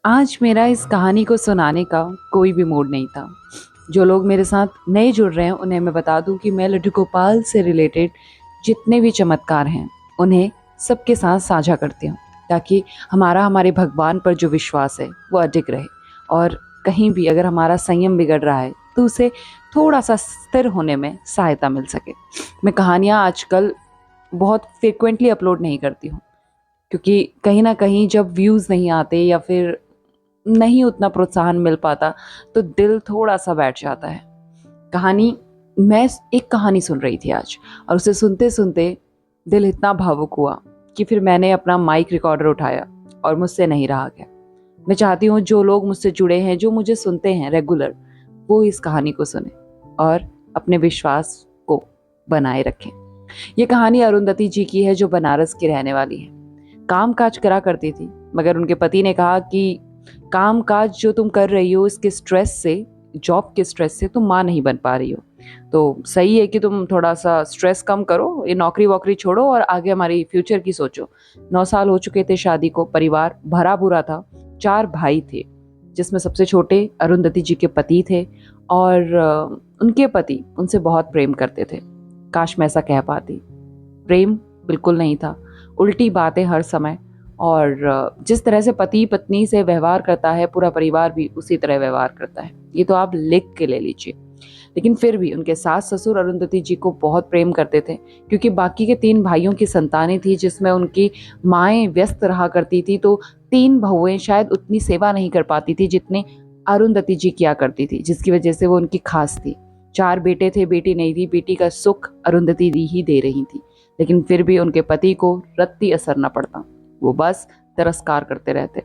आज मेरा इस कहानी को सुनाने का कोई भी मूड नहीं था। जो लोग मेरे साथ नए जुड़ रहे हैं उन्हें मैं बता दूं कि मैं लड्डू गोपाल से रिलेटेड जितने भी चमत्कार हैं उन्हें सबके साथ साझा करती हूँ, ताकि हमारे भगवान पर जो विश्वास है वो अडिग रहे। और कहीं भी अगर हमारा संयम बिगड़ रहा है तो उसे थोड़ा सा स्थिर होने में सहायता मिल सके। मैं कहानियाँ आजकल बहुत फ्रिक्वेंटली अपलोड नहीं करती हूँ, क्योंकि कहीं ना कहीं जब व्यूज़ नहीं आते या फिर नहीं उतना प्रोत्साहन मिल पाता तो दिल थोड़ा सा बैठ जाता है। कहानी मैं एक कहानी सुन रही थी आज, और उसे सुनते सुनते दिल इतना भावुक हुआ कि फिर मैंने अपना माइक रिकॉर्डर उठाया और मुझसे नहीं रहा गया। मैं चाहती हूँ जो लोग मुझसे जुड़े हैं, जो मुझे सुनते हैं रेगुलर, वो इस कहानी को सुने और अपने विश्वास को बनाए रखें। ये कहानी अरुंधति जी की है, जो बनारस की रहने वाली है। काम काज करा करती थी, मगर उनके पति ने कहा कि काम काज जो तुम कर रही हो इसके स्ट्रेस से, जॉब के स्ट्रेस से तुम माँ नहीं बन पा रही हो, तो सही है कि तुम थोड़ा सा स्ट्रेस कम करो, ये नौकरी वोकरी छोड़ो और आगे हमारी फ्यूचर की सोचो। 9 साल हो चुके थे शादी को, परिवार भरा बुरा था। 4 भाई थे, जिसमें सबसे छोटे अरुंधति जी के पति थे, और उनके पति उनसे बहुत प्रेम करते थे। काश मैं ऐसा कह पाती। प्रेम बिल्कुल नहीं था, उल्टी बातें हर समय। और जिस तरह से पति पत्नी से व्यवहार करता है, पूरा परिवार भी उसी तरह व्यवहार करता है। ये तो आप लिख के ले लीजिए। लेकिन फिर भी उनके सास ससुर अरुंधति जी को बहुत प्रेम करते थे, क्योंकि बाकी के 3 भाइयों की संतानें थी जिसमें उनकी माएँ व्यस्त रहा करती थी, तो 3 बहुएं शायद उतनी सेवा नहीं कर पाती थी जितनी अरुंधति जी किया करती थी, जिसकी वजह से वो उनकी खास थी। 4 बेटे थे, बेटी नहीं थी। बेटी का सुख अरुंधति दी ही दे रही थी, लेकिन फिर भी उनके पति को रत्ती असर न पड़ता। वो बस तिरस्कार करते रहते।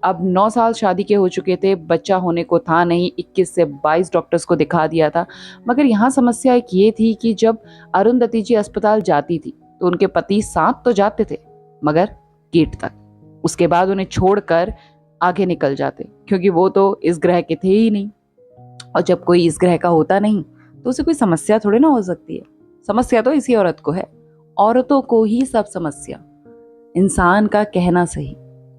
अब 9 साल शादी के हो चुके थे, बच्चा होने को था नहीं। 21 से 22 डॉक्टर्स को दिखा दिया था। मगर यहाँ समस्या एक ये थी कि जब अरुंधति जी अस्पताल जाती थी तो उनके पति साथ तो जाते थे, मगर गेट तक। उसके बाद उन्हें छोड़कर आगे निकल जाते, क्योंकि वो तो इस ग्रह के थे ही नहीं। और जब कोई इस ग्रह का होता नहीं तो उसे कोई समस्या थोड़ी ना हो सकती है। समस्या तो इसी औरत को है, औरतों को ही सब समस्या। इंसान का कहना सही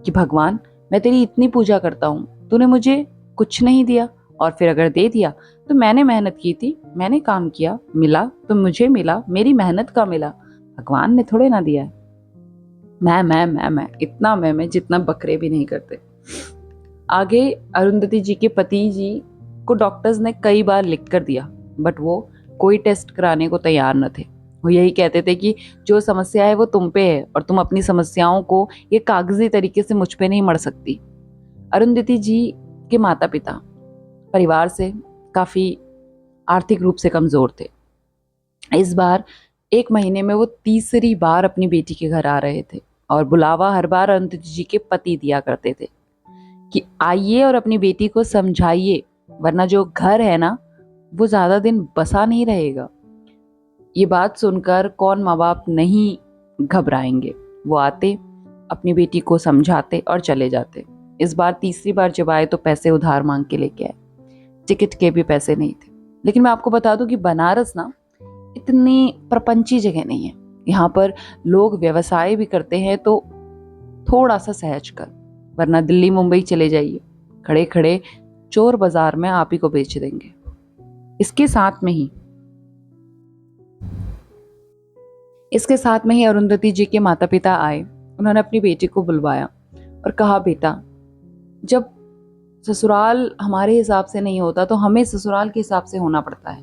कि भगवान, मैं तेरी इतनी पूजा करता हूँ, तूने मुझे कुछ नहीं दिया, और फिर अगर दे दिया तो मैंने मेहनत की थी, मैंने काम किया, मिला तो मुझे मिला, मेरी मेहनत का मिला, भगवान ने थोड़े ना दिया है। मैं इतना मैं जितना बकरे भी नहीं करते। आगे अरुंधति जी के पति जी को डॉक्टर्स ने कई बार लिख कर दिया, बट वो कोई टेस्ट कराने को तैयार न थे। वो यही कहते थे कि जो समस्या है वो तुम पे है, और तुम अपनी समस्याओं को ये कागजी तरीके से मुझ पे नहीं मढ़ सकती। अरुंधति जी के माता पिता परिवार से काफ़ी आर्थिक रूप से कमज़ोर थे। इस बार 1 महीने में वो तीसरी बार अपनी बेटी के घर आ रहे थे, और बुलावा हर बार अरुंधति जी के पति दिया करते थे कि आइए और अपनी बेटी को समझाइए, वरना जो घर है ना वो ज़्यादा दिन बसा नहीं रहेगा। ये बात सुनकर कौन माँ बाप नहीं घबराएंगे। वो आते, अपनी बेटी को समझाते और चले जाते। इस बार तीसरी बार जब आए तो पैसे उधार मांग के लेके आए। टिकट के भी पैसे नहीं थे। लेकिन मैं आपको बता दूं कि बनारस ना इतनी प्रपंची जगह नहीं है। यहाँ पर लोग व्यवसाय भी करते हैं तो थोड़ा सा सहज कर, वरना दिल्ली मुंबई चले जाइए, खड़े खड़े चोर बाजार में आप ही को बेच देंगे। इसके साथ में ही इसके साथ में ही अरुंधति जी के माता पिता आए। उन्होंने अपनी बेटी को बुलवाया और कहा, बेटा, जब ससुराल हमारे हिसाब से नहीं होता तो हमें ससुराल के हिसाब से होना पड़ता है।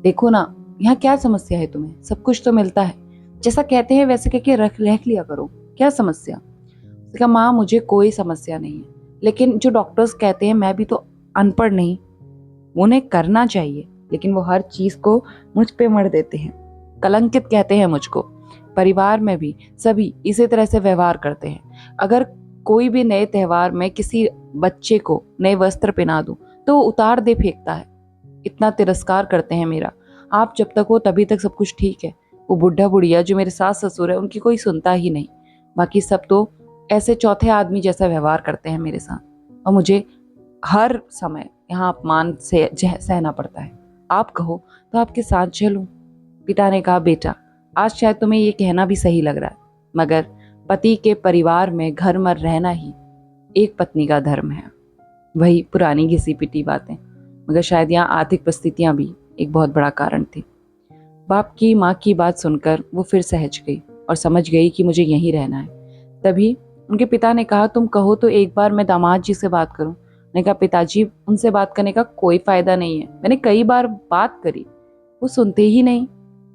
देखो ना, यहाँ क्या समस्या है तुम्हें? सब कुछ तो मिलता है, जैसा कहते हैं वैसे कह के रख लिया करो, क्या समस्या? उसने कहा, माँ, मुझे कोई समस्या नहीं है, लेकिन जो डॉक्टर्स कहते हैं, मैं भी तो अनपढ़ नहीं, उन्हें करना चाहिए, लेकिन वो हर चीज को मुझ पे मढ़ देते हैं, कलंकित कहते हैं मुझको। परिवार में भी सभी इसी तरह से व्यवहार करते हैं। अगर कोई भी नए त्योहार में किसी बच्चे को नए वस्त्र पहना दूं तो वो उतार दे फेंकता है। इतना तिरस्कार करते हैं मेरा। आप जब तक हो तभी तक सब कुछ ठीक है। वो बुढ़ा बुढ़िया जो मेरे सास ससुर है उनकी कोई सुनता ही नहीं। बाकी सब तो ऐसे चौथे आदमी जैसा व्यवहार करते हैं मेरे साथ, और मुझे हर समय यहाँ अपमान से सहना पड़ता है। आप कहो तो आपके साथ चलूं। पिता ने कहा, बेटा, आज शायद तुम्हें ये कहना भी सही लग रहा है, मगर पति के परिवार में घर मर रहना ही एक पत्नी का धर्म है। वही पुरानी घिसी पिटी बातें, मगर शायद यहाँ आर्थिक परिस्थितियाँ भी एक बहुत बड़ा कारण थी। बाप की माँ की बात सुनकर वो फिर सहज गई और समझ गई कि मुझे यहीं रहना है। तभी उनके पिता ने कहा, तुम कहो तो एक बार मैं दामाद जी से बात करूं। मैंने कहा, पिताजी उनसे बात करने का कोई फायदा नहीं है, मैंने कई बार बात करी, वो सुनते ही नहीं,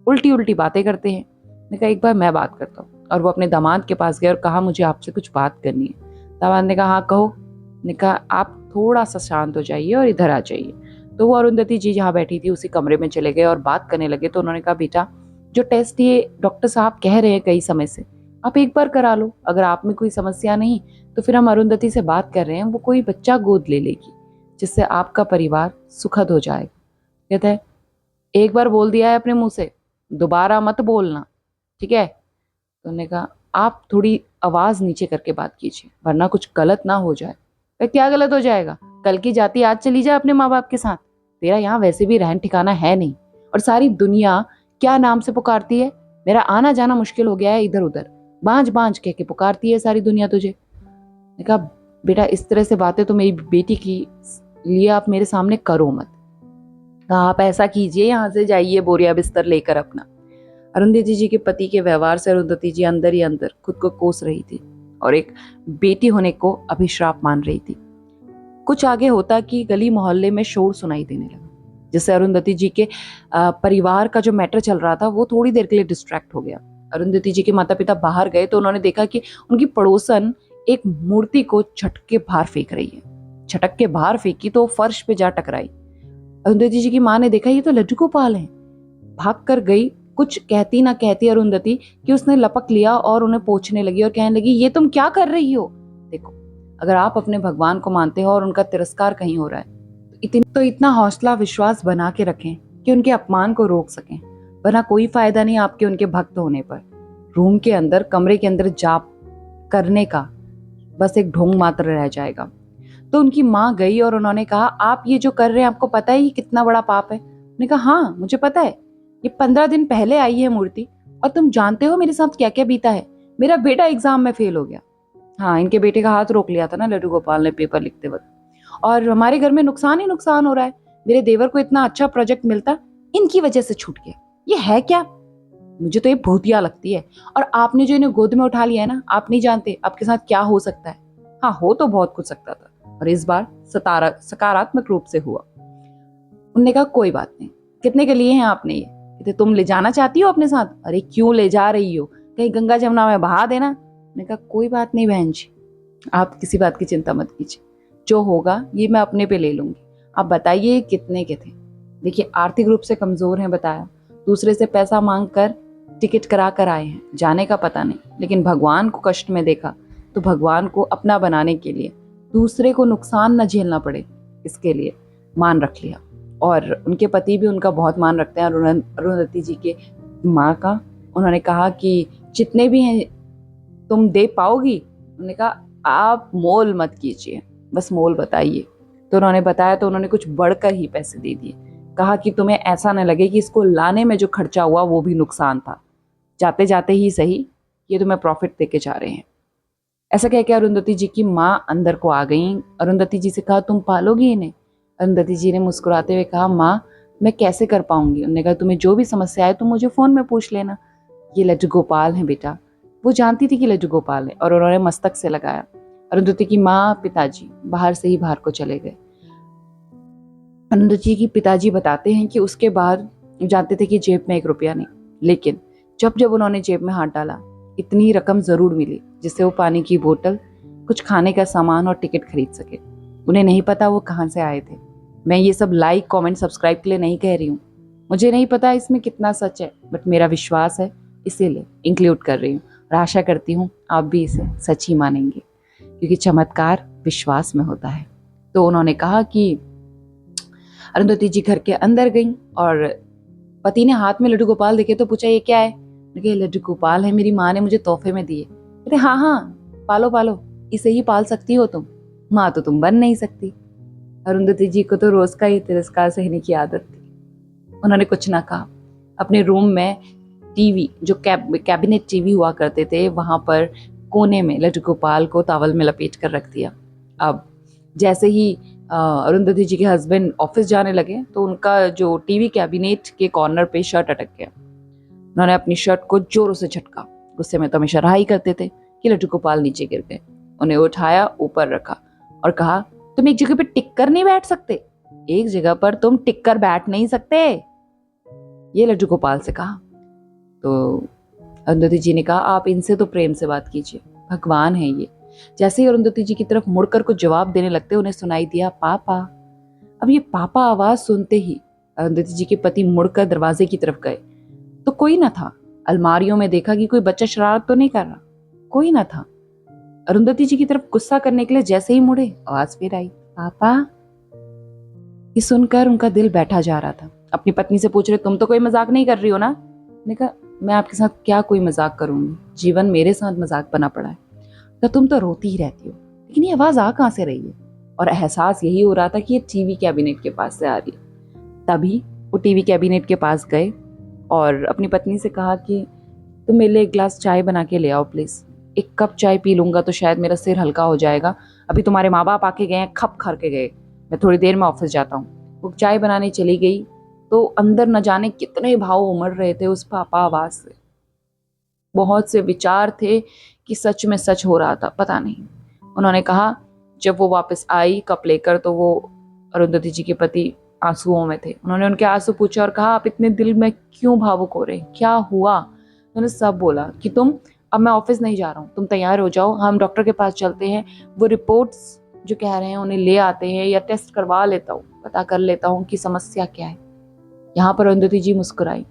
उल्टी उल्टी बातें करते हैं। मैंने कहा, एक बार मैं बात करता हूँ। और वो अपने दामाद के पास गए और कहा, मुझे आपसे कुछ बात करनी है। दामाद ने कहा, हाँ कहो। मैंने कहा, आप थोड़ा सा शांत हो जाइए और इधर आ जाइए। तो वो अरुंधति जी जहाँ बैठी थी उसी कमरे में चले गए और बात करने लगे। तो उन्होंने कहा, बेटा जो टेस्ट ये डॉक्टर साहब कह रहे हैं कई समय से, आप एक बार करा लो। अगर आप में कोई समस्या नहीं तो फिर हम अरुंधति से बात कर रहे हैं, वो कोई बच्चा गोद ले लेगी जिससे आपका परिवार सुखद हो जाएगा। कहते हैं, एक बार बोल दिया है अपने मुंह से, दोबारा मत बोलना, ठीक है। तो उन्होंने कहा, आप थोड़ी आवाज़ नीचे करके बात कीजिए वरना कुछ गलत ना हो जाए। क्या गलत हो जाएगा? कल की जाती आज चली जाए अपने माँ बाप के साथ। तेरा यहाँ वैसे भी रहन ठिकाना है नहीं, और सारी दुनिया क्या नाम से पुकारती है। मेरा आना जाना मुश्किल हो गया है, इधर उधर बांझ बांझ कह के पुकारती है सारी दुनिया तुझे। मैंने कहा, बेटा इस तरह से बातें तो मेरी बेटी की लिए आप मेरे सामने करो मत। कहा, आप ऐसा कीजिए, यहाँ से जाइए बोरिया बिस्तर लेकर अपना। अरुंधति जी के पति के व्यवहार से अरुंधति जी अंदर ही अंदर खुद को कोस रही थी और एक बेटी होने को अभिश्राप मान रही थी। कुछ आगे होता कि गली मोहल्ले में शोर सुनाई देने लगा, जिससे अरुंधति जी के परिवार का जो मैटर चल रहा था वो थोड़ी देर के लिए डिस्ट्रैक्ट हो गया। अरुंधति जी के माता पिता बाहर गए तो उन्होंने देखा कि उनकी पड़ोसन एक मूर्ति को झटक के बाहर फेंक रही है। झटक के बाहर फेंकी तो फर्श पे जा टकराई। अरुंधति जी की माँ ने देखा, ये तो लड्डू गोपाल है। भाग कर गई, कुछ कहती ना कहती अरुंधति कि उसने लपक लिया और उन्हें पोंछने लगी और कहने लगी, ये तुम क्या कर रही हो? देखो, अगर आप अपने भगवान को मानते हो और उनका तिरस्कार कहीं हो रहा है तो इतना हौसला विश्वास बना के रखें कि उनके अपमान को रोक सकें, वरना कोई फायदा नहीं आपके उनके भक्त होने पर। रूम के अंदर, कमरे के अंदर जाप करने का बस एक ढोंग मात्र रह जाएगा। तो उनकी माँ गई और उन्होंने कहा, आप ये जो कर रहे हैं आपको पता है ये कितना बड़ा पाप है? उन्होंने कहा, हाँ मुझे पता है, ये 15 दिन पहले आई है मूर्ति और तुम जानते हो मेरे साथ क्या क्या बीता है। मेरा बेटा एग्जाम में फेल हो गया। हाँ, इनके बेटे का हाथ रोक लिया था ना लड्डू गोपाल ने पेपर लिखते वक्त, और हमारे घर में नुकसान ही नुकसान हो रहा है। मेरे देवर को इतना अच्छा प्रोजेक्ट मिलता, इनकी वजह से छूट गया। ये है क्या? मुझे तो ये भूतिया लगती है। और आपने जो इन्हें गोद में उठा लिया है ना, आप नहीं जानते आपके साथ क्या हो सकता है। हाँ, हो तो बहुत कुछ सकता था, और इस बार सकारात्मक रूप से हुआ। उनने कहा, कोई बात नहीं, कितने के लिए हैं आपने ये? कहते, तुम ले जाना चाहती हो अपने साथ? अरे क्यों ले जा रही हो, कहीं गंगा जमुना में बहा देना। मैंने कहा, कोई बात नहीं बहन जी, आप किसी बात की चिंता मत कीजिए, जो होगा ये मैं अपने पे ले लूंगी। आप बताइए कितने के थे? देखिए, आर्थिक रूप से कमजोर हैं बताया, दूसरे से पैसा मांग कर टिकट करा कर आए हैं, जाने का पता नहीं, लेकिन भगवान को कष्ट में देखा तो भगवान को अपना बनाने के लिए, दूसरे को नुकसान न झेलना पड़े, इसके लिए मान रख लिया। और उनके पति भी उनका बहुत मान रखते हैं, और अरुंधति जी के माँ का। उन्होंने कहा कि जितने भी हैं तुम दे पाओगी? उन्होंने कहा, आप मोल मत कीजिए, बस मोल बताइए। तो उन्होंने बताया तो उन्होंने कुछ बढ़कर ही पैसे दे दिए। कहा कि तुम्हें ऐसा न लगे कि इसको लाने में जो खर्चा हुआ वो भी नुकसान था, जाते जाते ही सही ये तुम्हें प्रॉफिट दे के जा रहे हैं। ऐसा कह के अरुंधति जी की माँ अंदर को आ गई। अरुंधति जी से कहा, तुम पालोगी इन्हें? अरुंधति जी ने मुस्कुराते हुए कहा, माँ मैं कैसे कर पाऊंगी। उन्होंने कहा, तुम्हें जो भी समस्या है तुम मुझे फोन में पूछ लेना। ये लड्डू गोपाल है बेटा। वो जानती थी कि लड्डू गोपाल है, और उन्होंने मस्तक से लगाया। अरुंधति की माँ पिताजी बाहर से ही बाहर को चले गए। अरुंधति की पिताजी बताते हैं कि उसके बाद जानते थे कि जेब में 1 रुपया नहीं, लेकिन जब जब उन्होंने जेब में हाथ डाला इतनी रकम जरूर मिली जिससे वो पानी की बोतल, कुछ खाने का सामान और टिकट खरीद सके। उन्हें नहीं पता वो कहाँ से आए थे। मैं ये सब लाइक कमेंट सब्सक्राइब के लिए नहीं कह रही हूँ, मुझे नहीं पता इसमें कितना सच है, बट मेरा विश्वास है इसीलिए इंक्लूड कर रही हूँ, और आशा करती हूँ आप भी इसे सच ही मानेंगे, क्योंकि चमत्कार विश्वास में होता है। तो उन्होंने कहा कि अरुंधति जी घर के अंदर गई और पति ने हाथ में लड्डू गोपाल देखे तो पूछा, ये क्या है? ये लड्डू गोपाल है, मेरी माँ ने मुझे तोहफे में दिए। कहते, हाँ हाँ पालो पालो, इसे ही पाल सकती हो तुम, माँ तो तुम बन नहीं सकती। अरुंधति जी को तो रोज का ही तिरस्कार सहने की आदत थी। उन्होंने कुछ ना कहा। अपने रूम में टीवी, जो कैबिनेट टीवी हुआ करते थे, वहां पर कोने में लड्डू गोपाल को टॉवल में लपेट कर रख दिया। अब जैसे ही अरुंधति जी के हस्बैंड ऑफिस जाने लगे तो उनका जो टीवी कैबिनेट के कॉर्नर पे शर्ट अटक गया। उन्होंने अपनी शर्ट को जोरों से झटका। गुस्से में तो हमेशा रहा ही करते थे कि लड्डू गोपाल नीचे गिर गए। उन्हें उठाया, ऊपर रखा और कहा, तुम एक जगह पे टिक कर नहीं बैठ सकते, एक जगह पर तुम टिक कर बैठ नहीं सकते, ये लड्डू गोपाल से कहा। तो अरुंधति जी ने कहा, आप इनसे तो प्रेम से बात कीजिए, भगवान है ये। जैसे ही अरुंधति जी की तरफ मुड़कर कुछ जवाब देने लगते उन्हें सुनाई दिया, पापा। अब ये पापा आवाज सुनते ही अरुंधति जी के पति मुड़कर दरवाजे की तरफ गए तो कोई ना था। अलमारियों में देखा कि कोई बच्चा शरारत तो नहीं कर रहा, कोई ना था। अरुंधति जी की तरफ गुस्सा करने के लिए जैसे ही मुड़े, आवाज फिर आई, पापा। ये सुनकर उनका दिल बैठा जा रहा था। अपनी पत्नी से पूछ रहे, तुम तो कोई मजाक नहीं कर रही हो ना? मैंने कहा, मैं आपके साथ क्या कोई मजाक करूंगी, जीवन मेरे साथ मजाक बना पड़ा है। तो तुम तो रोती ही रहती हो, लेकिन ये आवाज आ कहां से रही है? और एहसास यही हो रहा था कि ये टीवी कैबिनेट के पास से आ रही है। तभी वो टीवी कैबिनेट के पास गए और अपनी पत्नी से कहा कि तुम मेरे लिए एक गिलास चाय बना के ले आओ प्लीज। एक कप चाय पी लूंगा तो शायद मेरा सिर हल्का हो जाएगा। अभी तुम्हारे माँ बाप आके गए हैं, खप खर के गए, मैं थोड़ी देर में ऑफिस जाता हूँ। वो चाय बनाने चली गई तो अंदर न जाने कितने भाव उमड़ रहे थे उस पापा आवाज से। बहुत से विचार थे कि सच में सच हो रहा था, पता नहीं। उन्होंने कहा, जब वो वापस आई कप लेकर तो वो अरुंधति जी के पति आंसुओं में थे। उन्होंने उनके आंसू पूछे और कहा, आप इतने दिल में क्यों भावुक हो रहे, क्या हुआ? उन्होंने सब बोला कि अब मैं ऑफिस नहीं जा रहा हूँ, तुम तैयार हो जाओ, हम डॉक्टर के पास चलते हैं, वो रिपोर्ट्स जो कह रहे हैं उन्हें ले आते हैं, या टेस्ट करवा लेता हूँ, पता कर लेता हूँ कि समस्या क्या है। यहाँ पर अरुंधति जी मुस्कुराई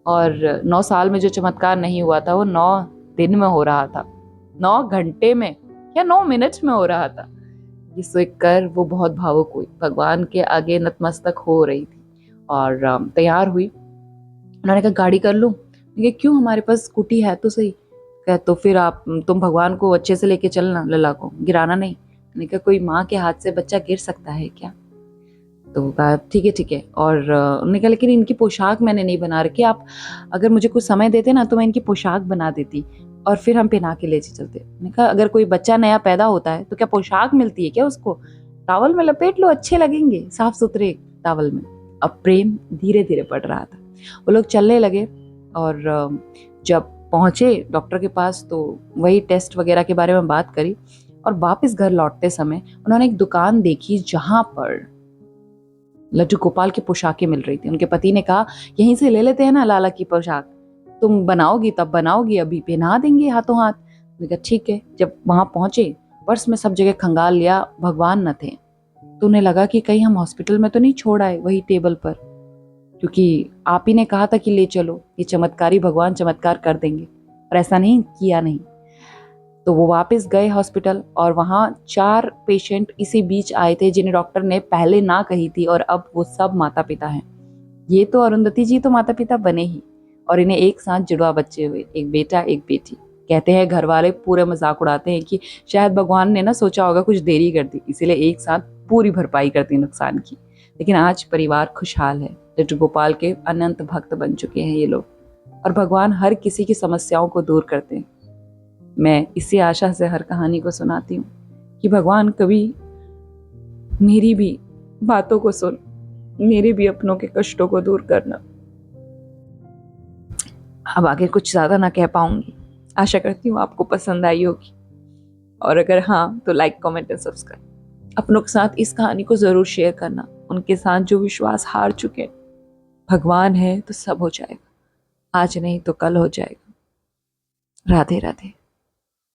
और 9 साल में जो चमत्कार नहीं हुआ था वो 9 दिन में हो रहा था, 9 घंटे में या 9 मिनट में हो रहा था। ये सोच कर वो बहुत भावुक हुई, भगवान के आगे नतमस्तक हो रही थी और तैयार हुई। उन्होंने कहा, गाड़ी कर लूं? क्यों, हमारे पास स्कूटी है तो सही। कहा, तो फिर तुम भगवान को अच्छे से लेके चलना, लला को गिराना नहीं। मैंने कहा, कोई माँ के हाथ से बच्चा गिर सकता है क्या? तो कहा, ठीक है ठीक है। और उन्होंने कहा, लेकिन इनकी पोशाक मैंने नहीं बना रखी, आप अगर मुझे कुछ समय देते ना तो मैं इनकी पोशाक बना देती और फिर हम पहना के ले चलते। मैंने कहा, अगर कोई बच्चा नया पैदा होता है तो क्या पोशाक मिलती है क्या उसको? टॉवल में लपेट लो, अच्छे लगेंगे साफ सुथरे टॉवल में। अब प्रेम धीरे धीरे बढ़ रहा था। वो लोग चलने लगे और जब पहुंचे डॉक्टर के पास तो वही टेस्ट वगैरह के बारे में बात करी और वापस घर लौटते समय उन्होंने एक दुकान देखी जहां पर लड्डू गोपाल की पोशाकें मिल रही थी। उनके पति ने कहा, यहीं से ले लेते हैं ना लाला की पोशाक, तुम बनाओगी तब बनाओगी, अभी पहना देंगे हाथों हाथ। मैंने कहा, ठीक है। जब वहां पहुंचे पर्स में सब जगह खंगाल लिया, भगवान न थे। तो उन्हें लगा कि कहीं हम हॉस्पिटल में तो नहीं छोड़ आए वही टेबल पर, क्योंकि आप ही ने कहा था कि ले चलो, ये चमत्कारी भगवान चमत्कार कर देंगे, और ऐसा नहीं किया नहीं। तो वो वापस गए हॉस्पिटल और वहाँ 4 पेशेंट इसी बीच आए थे जिन्हें डॉक्टर ने पहले ना कही थी और अब वो सब माता पिता हैं। ये तो अरुंधति जी तो माता पिता बने ही और इन्हें एक साथ जुड़वा बच्चे हुए, एक बेटा एक बेटी। कहते हैं घर वाले पूरे मजाक उड़ाते हैं कि शायद भगवान ने ना सोचा होगा कुछ देरी कर दी, इसीलिए एक साथ पूरी भरपाई कर दी नुकसान की। लेकिन आज परिवार खुशहाल है, लड्डू गोपाल के अनंत भक्त बन चुके हैं ये लोग, और भगवान हर किसी की समस्याओं को दूर करते हैं। मैं इसी आशा से हर कहानी को सुनाती हूँ कि भगवान कभी मेरी भी बातों को सुन, मेरे भी अपनों के कष्टों को दूर करना। अब आगे कुछ ज़्यादा ना कह पाऊंगी, आशा करती हूँ आपको पसंद आई होगी, और अगर हाँ तो लाइक कमेंट एंड सब्सक्राइब। अपनों के साथ इस कहानी को ज़रूर शेयर करना, उनके साथ जो विश्वास हार चुके। भगवान है तो सब हो जाएगा, आज नहीं तो कल हो जाएगा। राधे राधे।